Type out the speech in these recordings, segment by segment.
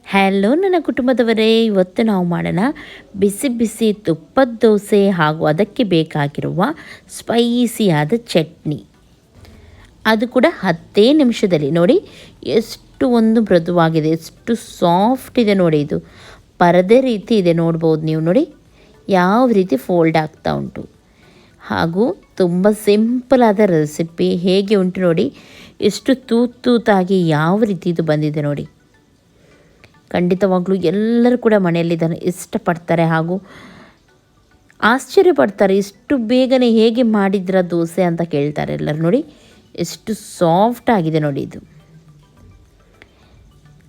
Hello ನನ್ನ ಕುಟುಂಬದವರೇ, ಇವತ್ತು ನಾವು ಮಾಡೋಣ ಬಿಸಿ ಬಿಸಿ ತುಪ್ಪದ ದೋಸೆ ಹಾಗೂ ಅದಕ್ಕೆ ಬೇಕಾಗಿರುವ ಸ್ಪೈಸಿಯಾದ ಚಟ್ನಿ. ಅದು ಕೂಡ 10 ನಿಮಿಷದಲ್ಲಿ. ನೋಡಿ ಎಷ್ಟು ಒಂದು ಮೃದುವಾಗಿದೆ, ಎಷ್ಟು ಸಾಫ್ಟ್ ಇದೆ ನೋಡಿ. ಇದು ಪರದೆ ರೀತಿ ಇದೆ, ನೋಡ್ಬೋದು ನೀವು. ನೋಡಿ ಯಾವ ರೀತಿ ಫೋಲ್ಡ್ ಆಗ್ತಾ ಉಂಟು. ಹಾಗೂ ತುಂಬ ಸಿಂಪಲ್ ಆದ ರೆಸಿಪಿ. ಹೇಗೆ ಉಂಟು ನೋಡಿ, ಎಷ್ಟು ತೂತಾಗಿ ಯಾವ ರೀತಿ ಇದು ಬಂದಿದೆ ನೋಡಿ. ಖಂಡಿತವಾಗ್ಲೂ ಎಲ್ಲರೂ ಕೂಡ ಮನೆಯಲ್ಲಿ ಇದನ್ನು ಇಷ್ಟಪಡ್ತಾರೆ ಹಾಗೂ ಆಶ್ಚರ್ಯಪಡ್ತಾರೆ. ಇಷ್ಟು ಬೇಗನೆ ಹೇಗೆ ಮಾಡಿದ್ರ ದೋಸೆ ಅಂತ ಕೇಳ್ತಾರೆ ಎಲ್ಲರೂ. ನೋಡಿ ಎಷ್ಟು ಸಾಫ್ಟ್ ಆಗಿದೆ ನೋಡಿ ಇದು.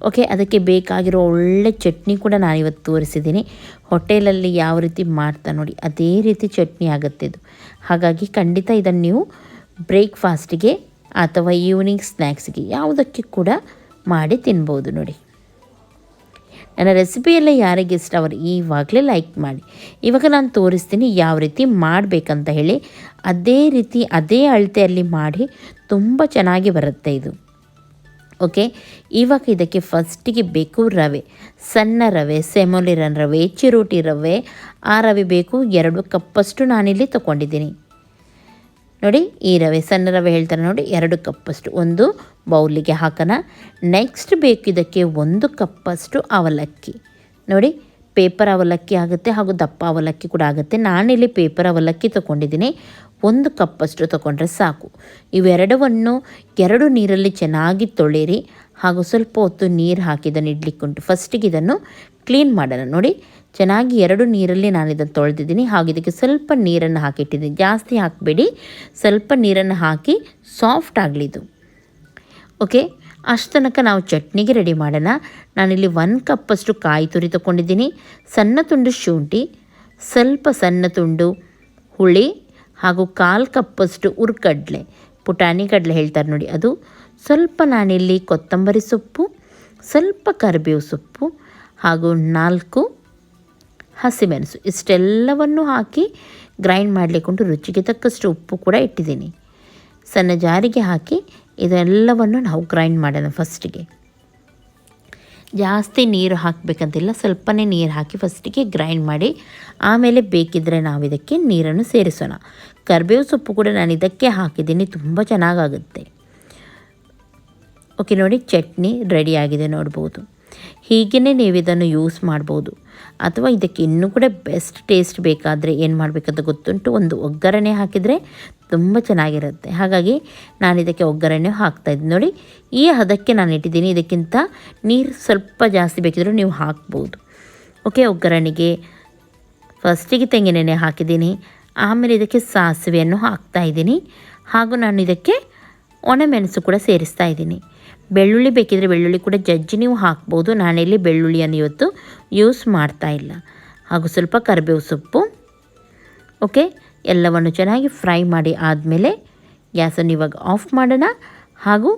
ಓಕೆ, ಅದಕ್ಕೆ ಬೇಕಾಗಿರೋ ಒಳ್ಳೆ ಚಟ್ನಿ ಕೂಡ ನಾನಿವತ್ತು ತೋರಿಸಿದ್ದೀನಿ. ಹೋಟೆಲಲ್ಲಿ ಯಾವ ರೀತಿ ಮಾಡ್ತಾ ನೋಡಿ ಅದೇ ರೀತಿ ಚಟ್ನಿ ಆಗುತ್ತೆ ಇದು. ಹಾಗಾಗಿ ಖಂಡಿತ ಇದನ್ನು ನೀವು ಬ್ರೇಕ್ಫಾಸ್ಟಿಗೆ ಅಥವಾ ಈವ್ನಿಂಗ್ ಸ್ನ್ಯಾಕ್ಸ್ಗೆ ಯಾವುದಕ್ಕೆ ಕೂಡ ಮಾಡಿ ತಿನ್ಬೋದು ನೋಡಿ. ನನ್ನ ರೆಸಿಪಿಯೆಲ್ಲ ಯಾರಿಗೆ ಇಷ್ಟ ಅವರು ಈವಾಗಲೇ ಲೈಕ್ ಮಾಡಿ. ಇವಾಗ ನಾನು ತೋರಿಸ್ತೀನಿ ಯಾವ ರೀತಿ ಮಾಡಬೇಕಂತ ಹೇಳಿ. ಅದೇ ರೀತಿ ಅದೇ ಅಳತೆಯಲ್ಲಿ ಮಾಡಿ ತುಂಬ ಚೆನ್ನಾಗಿ ಬರುತ್ತೆ ಇದು. ಓಕೆ, ಇವಾಗ ಇದಕ್ಕೆ ಫಸ್ಟಿಗೆ ಬೇಕು ರವೆ. ಸಣ್ಣ ರವೆ, ಸೆಮೋಲಿರನ್ ರವೆ, ಚಿರೋಟಿ ರವೆ, ಆ ರವೆ ಬೇಕು. 2 ಕಪ್ಪಷ್ಟು ನಾನಿಲ್ಲಿ ತೊಗೊಂಡಿದ್ದೀನಿ ನೋಡಿ. ಈ ರವೆ ಸಣ್ಣ ರವೆ ಹೇಳ್ತಾರೆ ನೋಡಿ, 2 ಕಪ್ಪಷ್ಟು ಒಂದು ಬೌಲಿಗೆ ಹಾಕೋಣ. ನೆಕ್ಸ್ಟ್ ಬೇಕು ಇದಕ್ಕೆ 1 ಕಪ್ಪಷ್ಟು ಅವಲಕ್ಕಿ. ನೋಡಿ ಪೇಪರ್ ಅವಲಕ್ಕಿ ಆಗುತ್ತೆ ಹಾಗೂ ದಪ್ಪ ಅವಲಕ್ಕಿ ಕೂಡ ಆಗುತ್ತೆ. ನಾನಿಲ್ಲಿ ಪೇಪರ್ ಅವಲಕ್ಕಿ ತೊಗೊಂಡಿದ್ದೀನಿ. 1 ಕಪ್ಪಷ್ಟು ತೊಗೊಂಡ್ರೆ ಸಾಕು. ಇವೆರಡವನ್ನು 2 ನೀರಲ್ಲಿ ಚೆನ್ನಾಗಿ ತೊಳೆಯಿರಿ ಹಾಗೂ ಸ್ವಲ್ಪ ಹೊತ್ತು ನೀರು ಹಾಕಿದ್ದನ್ನು ಇಡ್ಲಿಕ್ಕುಂಟು. ಫಸ್ಟಿಗೆ ಇದನ್ನು ಕ್ಲೀನ್ ಮಾಡೋಣ. ನೋಡಿ ಚೆನ್ನಾಗಿ 2 ನೀರಲ್ಲಿ ನಾನು ಇದನ್ನು ತೊಳೆದಿದ್ದೀನಿ. ಹಾಗೂ ಇದಕ್ಕೆ ಸ್ವಲ್ಪ ನೀರನ್ನು ಹಾಕಿಟ್ಟಿದ್ದೀನಿ. ಜಾಸ್ತಿ ಹಾಕಬೇಡಿ, ಸ್ವಲ್ಪ ನೀರನ್ನು ಹಾಕಿ ಸಾಫ್ಟ್ ಆಗಲಿ ಇದು. ಓಕೆ, ಅಷ್ಟು ತನಕ ನಾವು ಚಟ್ನಿಗೆ ರೆಡಿ ಮಾಡೋಣ. ನಾನಿಲ್ಲಿ 1 ಕಪ್ಪಷ್ಟು ಕಾಯಿ ತುರಿ ತೊಗೊಂಡಿದ್ದೀನಿ. ಸಣ್ಣ ತುಂಡು ಶುಂಠಿ, ಸ್ವಲ್ಪ ಸಣ್ಣ ತುಂಡು ಹುಳಿ ಹಾಗೂ 1/4 ಕಪ್ಪಷ್ಟು ಹುರ್ಗಡ್ಲೆ, ಪುಟಾಣಿ ಕಡಲೆ ಹೇಳ್ತಾರೆ ನೋಡಿ ಅದು. ಸ್ವಲ್ಪ ನಾನಿಲ್ಲಿ ಕೊತ್ತಂಬರಿ ಸೊಪ್ಪು, ಸ್ವಲ್ಪ ಕರಿಬೇವು ಸೊಪ್ಪು ಹಾಗೂ 4 ಹಸಿಮೆಣಸು, ಇಷ್ಟೆಲ್ಲವನ್ನು ಹಾಕಿ ಗ್ರೈಂಡ್ ಮಾಡಲಿಕ್ಕುಂಟು. ರುಚಿಗೆ ತಕ್ಕಷ್ಟು ಉಪ್ಪು ಕೂಡ ಇಟ್ಟಿದ್ದೀನಿ. ಸಣ್ಣ ಜಾರಿಗೆ ಹಾಕಿ ಇದೆಲ್ಲವನ್ನು ನಾವು ಗ್ರೈಂಡ್ ಮಾಡೋಣ. ಫಸ್ಟಿಗೆ ಜಾಸ್ತಿ ನೀರು ಹಾಕಬೇಕಂತಿಲ್ಲ, ಸ್ವಲ್ಪನೇ ನೀರು ಹಾಕಿ ಫಸ್ಟಿಗೆ ಗ್ರೈಂಡ್ ಮಾಡಿ ಆಮೇಲೆ ಬೇಕಿದ್ದರೆ ನಾವು ಇದಕ್ಕೆ ನೀರನ್ನು ಸೇರಿಸೋಣ. ಕರಿಬೇವು ಸೊಪ್ಪು ಕೂಡ ನಾನು ಇದಕ್ಕೆ ಹಾಕಿದ್ದೀನಿ, ತುಂಬ ಚೆನ್ನಾಗಾಗುತ್ತೆ. ಓಕೆ ನೋಡಿ, ಚಟ್ನಿ ರೆಡಿಯಾಗಿದೆ ನೋಡ್ಬೋದು. ಹೀಗೇ ನೀವು ಇದನ್ನು ಯೂಸ್ ಮಾಡ್ಬೋದು. ಅಥವಾ ಇದಕ್ಕೆ ಇನ್ನೂ ಕೂಡ ಬೆಸ್ಟ್ ಟೇಸ್ಟ್ ಬೇಕಾದರೆ ಏನು ಮಾಡಬೇಕಂತ ಗೊತ್ತುಂಟು, ಒಂದು ಒಗ್ಗರಣೆ ಹಾಕಿದರೆ ತುಂಬ ಚೆನ್ನಾಗಿರುತ್ತೆ. ಹಾಗಾಗಿ ನಾನು ಇದಕ್ಕೆ ಒಗ್ಗರಣೆ ಹಾಕ್ತಾಯಿದ್ದೀನಿ ನೋಡಿ. ಈ ಹದಕ್ಕೆ ನಾನು ಇಟ್ಟಿದ್ದೀನಿ. ಇದಕ್ಕಿಂತ ನೀರು ಸ್ವಲ್ಪ ಜಾಸ್ತಿ ಬೇಕಿದ್ರೂ ನೀವು ಹಾಕ್ಬೋದು. ಓಕೆ, ಒಗ್ಗರಣೆಗೆ ಫಸ್ಟಿಗೆ ತೆಂಗಿನೆಣ್ಣೆ ಹಾಕಿದ್ದೀನಿ. ಆಮೇಲೆ ಇದಕ್ಕೆ ಸಾಸಿವೆಯನ್ನು ಹಾಕ್ತಾಯಿದ್ದೀನಿ ಹಾಗೂ ನಾನು ಇದಕ್ಕೆ ಒಣಮೆಣಸು ಕೂಡ ಸೇರಿಸ್ತಾ ಇದ್ದೀನಿ. ಬೆಳ್ಳುಳ್ಳಿ ಬೇಕಿದ್ದರೆ ಬೆಳ್ಳುಳ್ಳಿ ಕೂಡ ಜಜ್ಜಿ ನೀವು ಹಾಕ್ಬೋದು. ನಾನಿಲ್ಲಿ ಬೆಳ್ಳುಳ್ಳಿಯನ್ನು ಇವತ್ತು ಯೂಸ್ ಮಾಡ್ತಾ ಇಲ್ಲ. ಹಾಗೂ ಸ್ವಲ್ಪ ಕರಿಬೇವು ಸೊಪ್ಪು. ಓಕೆ, ಎಲ್ಲವನ್ನು ಚೆನ್ನಾಗಿ ಫ್ರೈ ಮಾಡಿ ಆದಮೇಲೆ ಗ್ಯಾಸನ್ನು ಇವಾಗ ಆಫ್ ಮಾಡೋಣ ಹಾಗೂ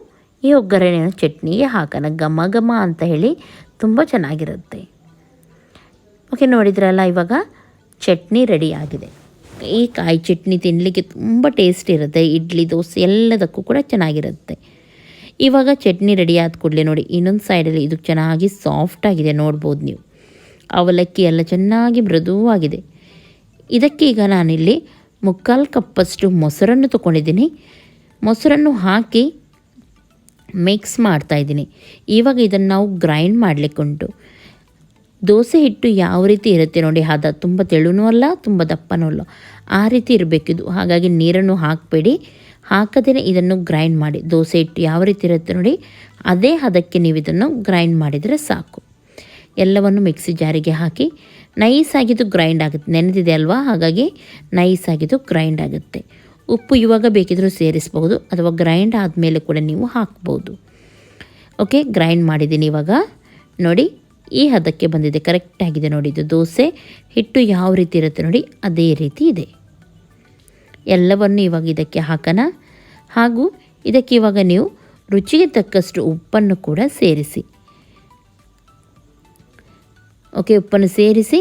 ಈ ಒಗ್ಗರಣೆಯನ್ನು ಚಟ್ನಿಗೆ ಹಾಕೋಣ. ಘಮ ಘಮ ಅಂತ ಹೇಳಿ ತುಂಬ ಚೆನ್ನಾಗಿರುತ್ತೆ. ಓಕೆ, ನೋಡಿದ್ರಲ್ಲ ಇವಾಗ ಚಟ್ನಿ ರೆಡಿ ಆಗಿದೆ. ಈ ಕಾಯಿ ಚಟ್ನಿ ತಿನ್ನಲಿಕ್ಕೆ ತುಂಬ ಟೇಸ್ಟ್ ಇರುತ್ತೆ. ಇಡ್ಲಿ, ದೋಸೆ ಎಲ್ಲದಕ್ಕೂ ಕೂಡ ಚೆನ್ನಾಗಿರುತ್ತೆ. ಇವಾಗ ಚಟ್ನಿ ರೆಡಿ ಆದ ಕೂಡಲೇ ನೋಡಿ ಇನ್ನೊಂದು ಸೈಡಲ್ಲಿ ಇದು ಚೆನ್ನಾಗಿ ಸಾಫ್ಟ್ ಆಗಿದೆ ನೋಡ್ಬೋದು ನೀವು. ಅವಲಕ್ಕಿ ಎಲ್ಲ ಚೆನ್ನಾಗಿ ಮೃದುವಾಗಿದೆ. ಇದಕ್ಕೆ ಈಗ ನಾನಿಲ್ಲಿ 3/4 ಕಪ್ಪಷ್ಟು ಮೊಸರನ್ನು ತೊಗೊಂಡಿದ್ದೀನಿ. ಮೊಸರನ್ನು ಹಾಕಿ ಮಿಕ್ಸ್ ಮಾಡ್ತಾಯಿದ್ದೀನಿ. ಇವಾಗ ಇದನ್ನು ನಾವು ಗ್ರೈಂಡ್ ಮಾಡಲಿಕ್ಕುಂಟು. ದೋಸೆ ಹಿಟ್ಟು ಯಾವ ರೀತಿ ಇರುತ್ತೆ ನೋಡಿ, ಹದ ತುಂಬ ತೆಳುನೂ ಅಲ್ಲ, ತುಂಬ ದಪ್ಪನೂ ಅಲ್ಲ, ಆ ರೀತಿ ಇರಬೇಕಿದು. ಹಾಗಾಗಿ ನೀರನ್ನು ಹಾಕಬೇಡಿ, ಹಾಕದೇ ಇದನ್ನು ಗ್ರೈಂಡ್ ಮಾಡಿ. ದೋಸೆ ಹಿಟ್ಟು ಯಾವ ರೀತಿ ಇರುತ್ತೆ ನೋಡಿ ಅದೇ ಹದಕ್ಕೆ ನೀವು ಇದನ್ನು ಗ್ರೈಂಡ್ ಮಾಡಿದರೆ ಸಾಕು. ಎಲ್ಲವನ್ನು ಮಿಕ್ಸಿ ಜಾರಿಗೆ ಹಾಕಿ ನೈಸಾಗಿದ್ದು ಗ್ರೈಂಡ್ ಆಗುತ್ತೆ. ನೆನೆದಿದೆ ಅಲ್ವಾ, ಹಾಗಾಗಿ ನೈಸಾಗಿದ್ದು ಗ್ರೈಂಡ್ ಆಗುತ್ತೆ. ಉಪ್ಪು ಇವಾಗ ಬೇಕಿದ್ದರೂ ಸೇರಿಸ್ಬೋದು ಅಥವಾ ಗ್ರೈಂಡ್ ಆದಮೇಲೆ ಕೂಡ ನೀವು ಹಾಕ್ಬೋದು. ಓಕೆ, ಗ್ರೈಂಡ್ ಮಾಡಿದ್ದೀನಿ. ಇವಾಗ ನೋಡಿ ಈ ಹದಕ್ಕೆ ಬಂದಿದೆ, ಕರೆಕ್ಟಾಗಿದೆ ನೋಡಿ. ಇದು ದೋಸೆ ಹಿಟ್ಟು ಯಾವ ರೀತಿ ಇರುತ್ತೆ ನೋಡಿ ಅದೇ ರೀತಿ ಇದೆ. ಎಲ್ಲವನ್ನು ಇವಾಗ ಇದಕ್ಕೆ ಹಾಕೋಣ ಹಾಗೂ ಇದಕ್ಕೆ ಇವಾಗ ನೀವು ರುಚಿಗೆ ತಕ್ಕಷ್ಟು ಉಪ್ಪನ್ನು ಕೂಡ ಸೇರಿಸಿ. ಓಕೆ, ಉಪ್ಪನ್ನು ಸೇರಿಸಿ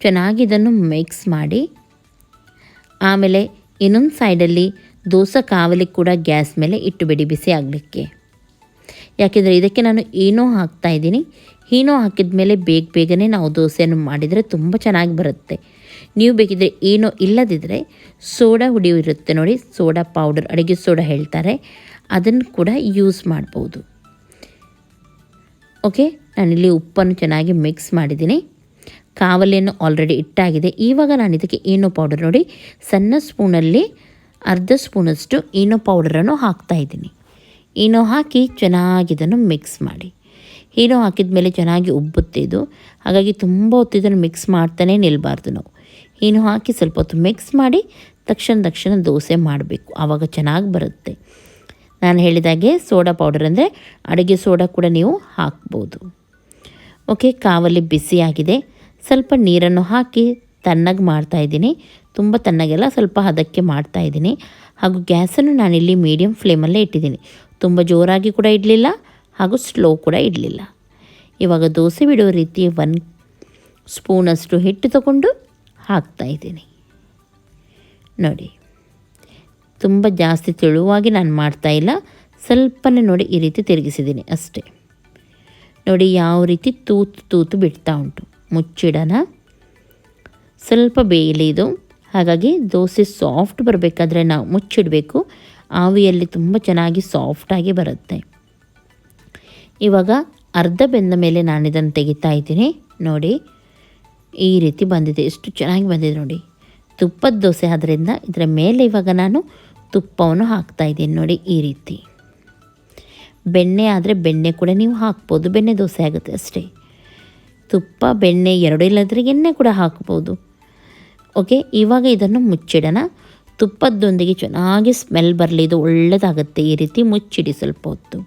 ಚೆನ್ನಾಗಿ ಇದನ್ನು ಮಿಕ್ಸ್ ಮಾಡಿ ಆಮೇಲೆ ಇನ್ನೊಂದು ಸೈಡಲ್ಲಿ ದೋಸೆ ಕಾವಲಿಗೆ ಕೂಡ ಗ್ಯಾಸ್ ಮೇಲೆ ಇಟ್ಟುಬಿಡಿ ಬಿಸಿ ಆಗಲಿಕ್ಕೆ. ಯಾಕೆಂದರೆ ಇದಕ್ಕೆ ನಾನು ಈನೋ ಹಾಕ್ತಾಯಿದ್ದೀನಿ. ಈನೋ ಹಾಕಿದ ಮೇಲೆ ಬೇಗನೆ ನಾವು ದೋಸೆಯನ್ನು ಮಾಡಿದರೆ ತುಂಬ ಚೆನ್ನಾಗಿ ಬರುತ್ತೆ. ನೀವು ಬೇಕಿದ್ದರೆ ಈನೋ ಇಲ್ಲದಿದ್ದರೆ ಸೋಡಾ ಹುಡಿ ಇರುತ್ತೆ ನೋಡಿ, ಸೋಡಾ ಪೌಡರ್, ಅಡುಗೆ ಸೋಡಾ ಹೇಳ್ತಾರೆ, ಅದನ್ನು ಕೂಡ ಯೂಸ್ ಮಾಡ್ಬೋದು. ಓಕೆ, ನಾನಿಲ್ಲಿ ಉಪ್ಪನ್ನು ಚೆನ್ನಾಗಿ ಮಿಕ್ಸ್ ಮಾಡಿದ್ದೀನಿ. ಕಾವಲಿಯನ್ನು ಆಲ್ರೆಡಿ ಇಟ್ಟಾಗಿದೆ. ಇವಾಗ ನಾನು ಇದಕ್ಕೆ ಈನೋ ಪೌಡರ್ ನೋಡಿ ಸಣ್ಣ ಸ್ಪೂನಲ್ಲಿ ಅರ್ಧ ಸ್ಪೂನಷ್ಟು ಈನೋ ಪೌಡರನ್ನು ಹಾಕ್ತಾಯಿದ್ದೀನಿ. ಈನೋ ಹಾಕಿ ಚೆನ್ನಾಗಿ ಇದನ್ನು ಮಿಕ್ಸ್ ಮಾಡಿ. ಈನೋ ಹಾಕಿದ ಮೇಲೆ ಚೆನ್ನಾಗಿ ಉಬ್ಬುತ್ತೆ ಇದು, ಹಾಗಾಗಿ ತುಂಬ ಹೊತ್ತು ಇದನ್ನು ಮಿಕ್ಸ್ ಮಾಡ್ತಾನೆ ನಿಲ್ಲಬಾರ್ದು ನಾವು. ಈನೋ ಹಾಕಿ ಸ್ವಲ್ಪ ಹೊತ್ತು ಮಿಕ್ಸ್ ಮಾಡಿ ತಕ್ಷಣ ದೋಸೆ ಮಾಡಬೇಕು, ಆವಾಗ ಚೆನ್ನಾಗಿ ಬರುತ್ತೆ. ನಾನು ಹೇಳಿದಾಗೆ ಸೋಡಾ ಪೌಡರ್ ಅಂದರೆ ಅಡುಗೆ ಸೋಡಾ ಕೂಡ ನೀವು ಹಾಕ್ಬೋದು. ಓಕೆ, ಕಾವಲಿ ಬಿಸಿಯಾಗಿದೆ. ಸ್ವಲ್ಪ ನೀರನ್ನು ಹಾಕಿ ತಣ್ಣಗೆ ಮಾಡ್ತಾಯಿದ್ದೀನಿ. ತುಂಬ ತಣ್ಣಗೆಲ್ಲ, ಸ್ವಲ್ಪ ಹದಕ್ಕೆ ಮಾಡ್ತಾಯಿದ್ದೀನಿ. ಹಾಗೂ ಗ್ಯಾಸನ್ನು ನಾನಿಲ್ಲಿ ಮೀಡಿಯಮ್ ಫ್ಲೇಮಲ್ಲೇ ಇಟ್ಟಿದ್ದೀನಿ. ತುಂಬ ಜೋರಾಗಿ ಕೂಡ ಇಡಲಿಲ್ಲ ಹಾಗೂ ಸ್ಲೋ ಕೂಡ ಇಡಲಿಲ್ಲ. ಇವಾಗ ದೋಸೆ ಬಿಡೋ ರೀತಿ 1 ಸ್ಪೂನಷ್ಟು ಹಿಟ್ಟು ತಗೊಂಡು ಹಾಕ್ತಾಯಿದ್ದೀನಿ ನೋಡಿ. ತುಂಬ ಜಾಸ್ತಿ ತೆಳುವಾಗಿ ನಾನು ಮಾಡ್ತಾಯಿಲ್ಲ, ಸ್ವಲ್ಪನೇ ನೋಡಿ ಈ ರೀತಿ ತಿರುಗಿಸಿದ್ದೀನಿ ಅಷ್ಟೇ. ನೋಡಿ ಯಾವ ರೀತಿ ತೂತು ಬಿಡ್ತಾ ಉಂಟು. ಮುಚ್ಚಿಡೋಣ, ಸ್ವಲ್ಪ ಬೇಯಲಿ ಇದು. ಹಾಗಾಗಿ ದೋಸೆ ಸಾಫ್ಟ್ ಬರಬೇಕಾದ್ರೆ ನಾವು ಮುಚ್ಚಿಡಬೇಕು. ಆವಿಯಲ್ಲಿ ತುಂಬ ಚೆನ್ನಾಗಿ ಸಾಫ್ಟಾಗಿ ಬರುತ್ತೆ. ಇವಾಗ ಅರ್ಧ ಬೆಂದ ಮೇಲೆ ನಾನು ಇದನ್ನು ತೆಗಿತಾ ಇದ್ದೀನಿ ನೋಡಿ. ಈ ರೀತಿ ಬಂದಿದೆ, ಎಷ್ಟು ಚೆನ್ನಾಗಿ ಬಂದಿದೆ ನೋಡಿ. ತುಪ್ಪದ ದೋಸೆ ಆದ್ದರಿಂದ ಇದರ ಮೇಲೆ ಇವಾಗ ನಾನು ತುಪ್ಪವನ್ನು ಹಾಕ್ತಾಯಿದ್ದೀನಿ ನೋಡಿ. ಈ ರೀತಿ ಬೆಣ್ಣೆ ಆದರೆ ಬೆಣ್ಣೆ ಕೂಡ ನೀವು ಹಾಕ್ಬೋದು, ಬೆಣ್ಣೆ ದೋಸೆ ಆಗುತ್ತೆ ಅಷ್ಟೇ. ತುಪ್ಪ ಬೆಣ್ಣೆ ಎರಡೂ ಇಲ್ಲದ್ರೆ ಎಣ್ಣೆ ಕೂಡ ಹಾಕ್ಬೋದು. ಓಕೆ, ಇವಾಗ ಇದನ್ನು ಮುಚ್ಚಿಡೋಣ. ತುಪ್ಪದೊಂದಿಗೆ ಚೆನ್ನಾಗಿ ಸ್ಮೆಲ್ ಬರಲಿ, ಇದು ಒಳ್ಳೆಯದಾಗುತ್ತೆ. ಈ ರೀತಿ ಮುಚ್ಚಿಡಿ, ಸ್ವಲ್ಪ ಹೊತ್ತು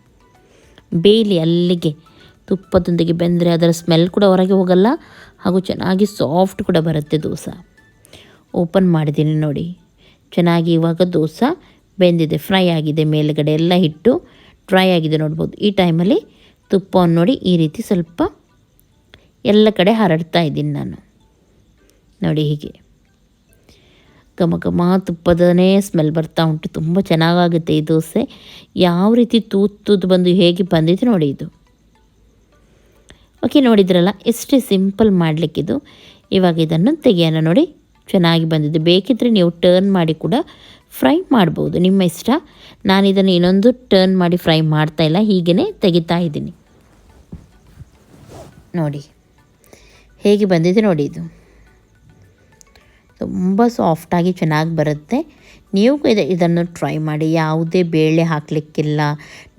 ಬೇಯಲಿ. ಅಲ್ಲಿಗೆ ತುಪ್ಪದೊಂದಿಗೆ ಬೆಂದರೆ ಅದರ ಸ್ಮೆಲ್ ಕೂಡ ಹೊರಗೆ ಹೋಗಲ್ಲ, ಹಾಗೂ ಚೆನ್ನಾಗಿ ಸಾಫ್ಟ್ ಕೂಡ ಬರುತ್ತೆ ದೋಸೆ. ಓಪನ್ ಮಾಡಿದ್ದೀನಿ ನೋಡಿ, ಚೆನ್ನಾಗಿ ಇವಾಗ ದೋಸೆ ಬೆಂದಿದೆ, ಫ್ರೈ ಆಗಿದೆ. ಮೇಲುಗಡೆ ಎಲ್ಲ ಹಿಟ್ಟು ಡ್ರೈ ಆಗಿದೆ ನೋಡ್ಬೋದು. ಈ ಟೈಮಲ್ಲಿ ತುಪ್ಪವನ್ನು ನೋಡಿ ಈ ರೀತಿ ಸ್ವಲ್ಪ ಎಲ್ಲ ಕಡೆ ಹರಡ್ತಾ ಇದ್ದೀನಿ ನಾನು ನೋಡಿ. ಹೀಗೆ ಘಮ ತುಪ್ಪದನೇ ಸ್ಮೆಲ್ ಬರ್ತಾ ಉಂಟು. ತುಂಬ ಚೆನ್ನಾಗಾಗುತ್ತೆ ಈ ದೋಸೆ. ಯಾವ ರೀತಿ ತೂತು ಬಂದು ಹೇಗೆ ಬಂದಿದೆ ನೋಡಿ ಇದು. ಓಕೆ, ನೋಡಿದ್ರಲ್ಲ ಎಷ್ಟೇ ಸಿಂಪಲ್ ಮಾಡಲಿಕ್ಕಿದು. ಇವಾಗ ಇದನ್ನು ತೆಗೆಯೋಣ ನೋಡಿ. ಚೆನ್ನಾಗಿ ಬಂದಿದೆ. ಬೇಕಿದ್ದರೆ ನೀವು ಟರ್ನ್ ಮಾಡಿ ಕೂಡ ಫ್ರೈ ಮಾಡ್ಬೋದು, ನಿಮ್ಮ ಇಷ್ಟ. ನಾನು ಇದನ್ನು ಇನ್ನೊಂದು ಟರ್ನ್ ಮಾಡಿ ಫ್ರೈ ಮಾಡ್ತಾಯಿಲ್ಲ, ಹೀಗೇ ತೆಗಿತಾ ಇದ್ದೀನಿ ನೋಡಿ. ಹೇಗೆ ಬಂದಿದೆ ನೋಡಿ. ಇದು ತುಂಬ ಸಾಫ್ಟಾಗಿ ಚೆನ್ನಾಗಿ ಬರುತ್ತೆ. ನೀವು ಇದನ್ನು ಟ್ರೈ ಮಾಡಿ. ಯಾವುದೇ ಬೇಳೆ ಹಾಕಲಿಕ್ಕಿಲ್ಲ,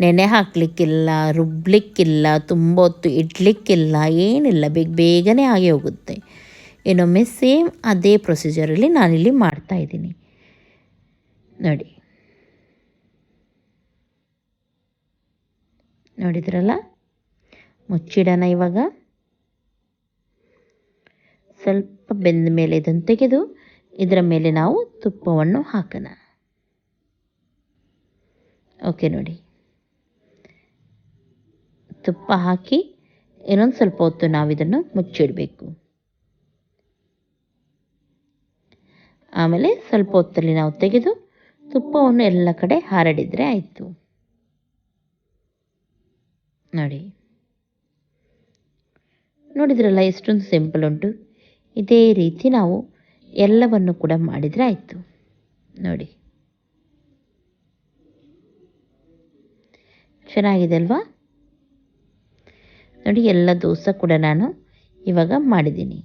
ನೆನೆ ಹಾಕಲಿಕ್ಕಿಲ್ಲ, ರುಬ್ಲಿಕ್ಕಿಲ್ಲ, ತುಂಬ ಹೊತ್ತು ಇಡಲಿಕ್ಕಿಲ್ಲ, ಏನಿಲ್ಲ. ಬೇಗನೆ ಆಗಿ ಹೋಗುತ್ತೆ. ಇನ್ನೊಮ್ಮೆ ಸೇಮ್ ಅದೇ ಪ್ರೊಸೀಜರಲ್ಲಿ ನಾನಿಲ್ಲಿ ಮಾಡ್ತಾಯಿದ್ದೀನಿ ನೋಡಿ. ನೋಡಿದ್ರಲ್ಲ, ಮುಚ್ಚಿಡೋಣ. ಇವಾಗ ಸ್ವಲ್ಪ ಬೆಂದ ಮೇಲೆ ಇದನ್ನು ತೆಗೆದು ಇದರ ಮೇಲೆ ನಾವು ತುಪ್ಪವನ್ನು ಹಾಕೋಣ. ಓಕೆ ನೋಡಿ, ತುಪ್ಪ ಹಾಕಿ ಇನ್ನೊಂದು ಸ್ವಲ್ಪ ಹೊತ್ತು ನಾವಿದನ್ನು ಮುಚ್ಚಿಡಬೇಕು. ಆಮೇಲೆ ಸ್ವಲ್ಪ ಹೊತ್ತಲ್ಲಿ ನಾವು ತೆಗೆದು ತುಪ್ಪವನ್ನು ಎಲ್ಲ ಕಡೆ ಹರಡಿದರೆ ಆಯಿತು ನೋಡಿ. ನೋಡಿದ್ರಲ್ಲ ಎಷ್ಟೊಂದು ಸಿಂಪಲ್ ಉಂಟು. ಇದೇ ರೀತಿ ನಾವು ಎಲ್ಲವನ್ನು ಕೂಡ ಮಾಡಿದರೆ ಆಯಿತು ನೋಡಿ. ಚೆನ್ನಾಗಿದೆ ಅಲ್ವಾ ನೋಡಿ. ಎಲ್ಲ ದೋಸೆ ಕೂಡ ನಾನು ಇವಾಗ ಮಾಡಿದ್ದೀನಿ.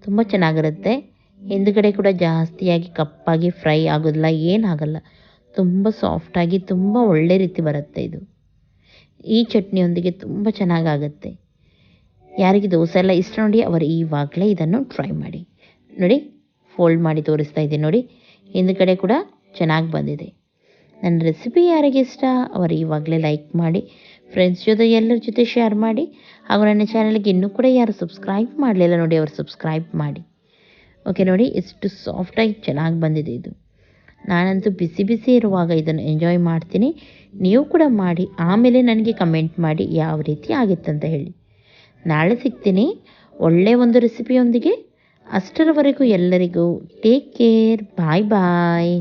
ತುಂಬ ಚೆನ್ನಾಗಿರುತ್ತೆ. ಹಿಂದುಗಡೆ ಕೂಡ ಜಾಸ್ತಿಯಾಗಿ ಕಪ್ಪಾಗಿ ಫ್ರೈ ಆಗೋದಿಲ್ಲ, ಏನಾಗಲ್ಲ. ತುಂಬ ಸಾಫ್ಟಾಗಿ ತುಂಬ ಒಳ್ಳೆ ರೀತಿ ಬರುತ್ತೆ ಇದು. ಈ ಚಟ್ನಿಯೊಂದಿಗೆ ತುಂಬ ಚೆನ್ನಾಗಾಗುತ್ತೆ. ಯಾರಿಗೆ ದೋಸೆ ಎಲ್ಲ ಇಷ್ಟ ನೋಡಿ ಅವರು ಇವಾಗಲೇ ಇದನ್ನು ಟ್ರೈ ಮಾಡಿ ನೋಡಿ. ಫೋಲ್ಡ್ ಮಾಡಿ ತೋರಿಸ್ತಾ ಇದ್ದೀನಿ ನೋಡಿ. ಹಿಂದುಗಡೆ ಕೂಡ ಚೆನ್ನಾಗಿ ಬಂದಿದೆ. ನನ್ನ ರೆಸಿಪಿ ಯಾರಿಗೆ ಇಷ್ಟ ಅವರು ಇವಾಗಲೇ ಲೈಕ್ ಮಾಡಿ, ಫ್ರೆಂಡ್ಸ್ ಜೊತೆ ಎಲ್ಲರ ಜೊತೆ ಶೇರ್ ಮಾಡಿ. ಹಾಗೂ ನನ್ನ ಚಾನಲ್ಗೆ ಇನ್ನೂ ಕೂಡ ಯಾರು ಸಬ್ಸ್ಕ್ರೈಬ್ ಮಾಡಲಿಲ್ಲ ನೋಡಿ, ಅವರು ಸಬ್ಸ್ಕ್ರೈಬ್ ಮಾಡಿ. ಓಕೆ ನೋಡಿ, ಎಷ್ಟು ಸಾಫ್ಟಾಗಿ ಚೆನ್ನಾಗಿ ಬಂದಿದೆ ಇದು. ನಾನಂತೂ ಬಿಸಿ ಬಿಸಿ ಇರುವಾಗ ಇದನ್ನು ಎಂಜಾಯ್ ಮಾಡ್ತೀನಿ. ನೀವು ಕೂಡ ಮಾಡಿ, ಆಮೇಲೆ ನನಗೆ ಕಮೆಂಟ್ ಮಾಡಿ ಯಾವ ರೀತಿ ಆಗಿತ್ತಂತ ಹೇಳಿ. ನಾಳೆ ಸಿಗ್ತೀನಿ ಒಳ್ಳೆಯ ಒಂದು ರೆಸಿಪಿಯೊಂದಿಗೆ. ಅಷ್ಟರವರೆಗೂ ಎಲ್ಲರಿಗೂ ಟೇಕ್ ಕೇರ್, ಬಾಯ್ ಬಾಯ್.